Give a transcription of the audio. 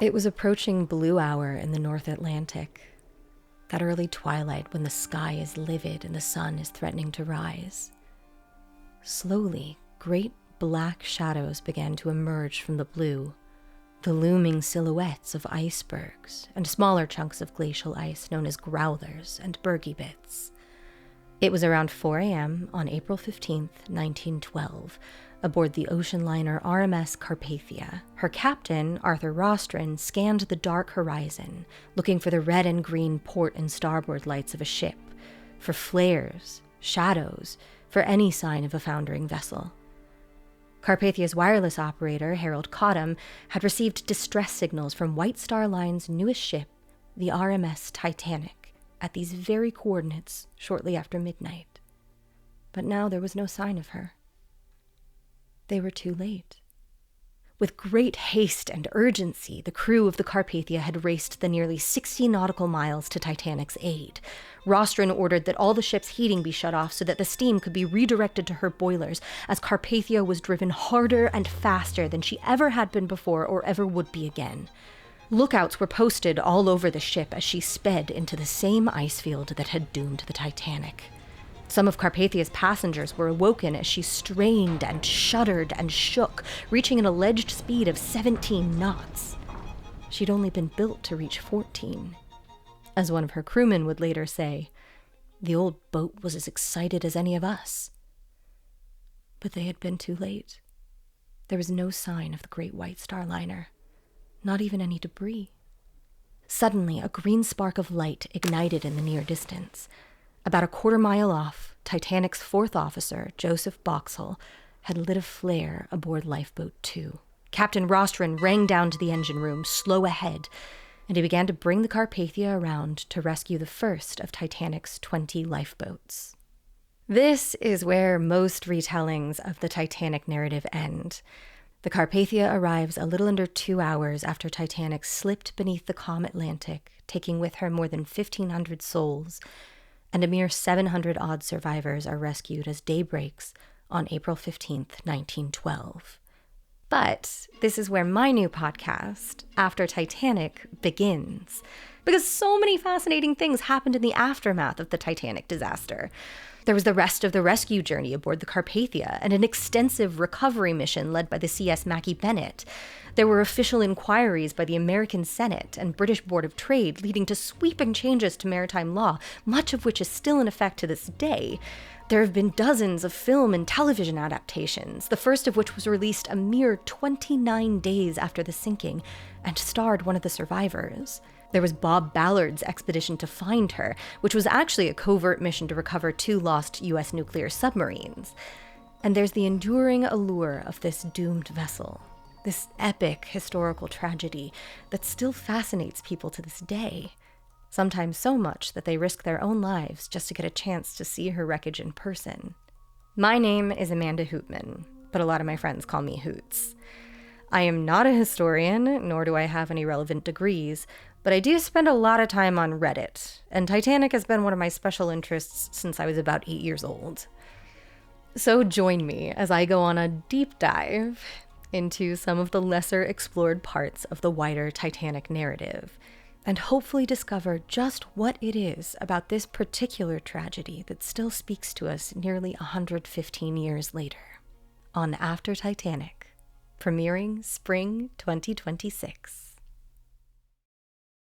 It was approaching blue hour in the North Atlantic, that early twilight when the sky is livid and the sun is threatening to rise. Slowly, great black shadows began to emerge from the blue, the looming silhouettes of icebergs and smaller chunks of glacial ice known as growlers and bergy bits. It was around 4 a.m. on April 15th, 1912, aboard the ocean liner RMS Carpathia. Her captain, Arthur Rostron, scanned the dark horizon, looking for the red and green port and starboard lights of a ship, for flares, shadows, for any sign of a foundering vessel. Carpathia's wireless operator, Harold Cottam, had received distress signals from White Star Line's newest ship, the RMS Titanic, at these very coordinates shortly after midnight. But now there was no sign of her. They were too late. With great haste and urgency, the crew of the Carpathia had raced the nearly 60 nautical miles to Titanic's aid. Rostron ordered that all the ship's heating be shut off so that the steam could be redirected to her boilers, as Carpathia was driven harder and faster than she ever had been before or ever would be again. Lookouts were posted all over the ship as she sped into the same ice field that had doomed the Titanic. Some of Carpathia's passengers were awoken as she strained and shuddered and shook, reaching an alleged speed of 17 knots. She'd only been built to reach 14. As one of her crewmen would later say, the old boat was as excited as any of us. But they had been too late. There was no sign of the great White Star Liner. Not even any debris. Suddenly, a green spark of light ignited in the near distance. About a quarter-mile off, Titanic's fourth officer, Joseph Boxall, had lit a flare aboard Lifeboat 2. Captain Rostron rang down to the engine room, slow ahead, and he began to bring the Carpathia around to rescue the first of Titanic's 20 lifeboats. This is where most retellings of the Titanic narrative end. The Carpathia arrives a little under 2 hours after Titanic slipped beneath the calm Atlantic, taking with her more than 1,500 souls, and a mere 700-odd survivors are rescued as day breaks on April 15th, 1912. But this is where my new podcast, After Titanic, begins, because so many fascinating things happened in the aftermath of the Titanic disaster. There was the rest of the rescue journey aboard the Carpathia and an extensive recovery mission led by the CS Mackie Bennett. There were official inquiries by the American Senate and British Board of Trade leading to sweeping changes to maritime law, much of which is still in effect to this day. There have been dozens of film and television adaptations, the first of which was released a mere 29 days after the sinking and starred one of the survivors. There was Bob Ballard's expedition to find her, which was actually a covert mission to recover 2 lost U.S. nuclear submarines. And there's the enduring allure of this doomed vessel, this epic historical tragedy that still fascinates people to this day, sometimes so much that they risk their own lives just to get a chance to see her wreckage in person. My name is Amanda Hootman, but a lot of my friends call me Hoots. I am not a historian, nor do I have any relevant degrees, but I do spend a lot of time on Reddit, and Titanic has been one of my special interests since I was about 8 years old. So join me as I go on a deep dive into some of the lesser explored parts of the wider Titanic narrative, and hopefully discover just what it is about this particular tragedy that still speaks to us nearly 115 years later, on After Titanic, premiering spring 2026.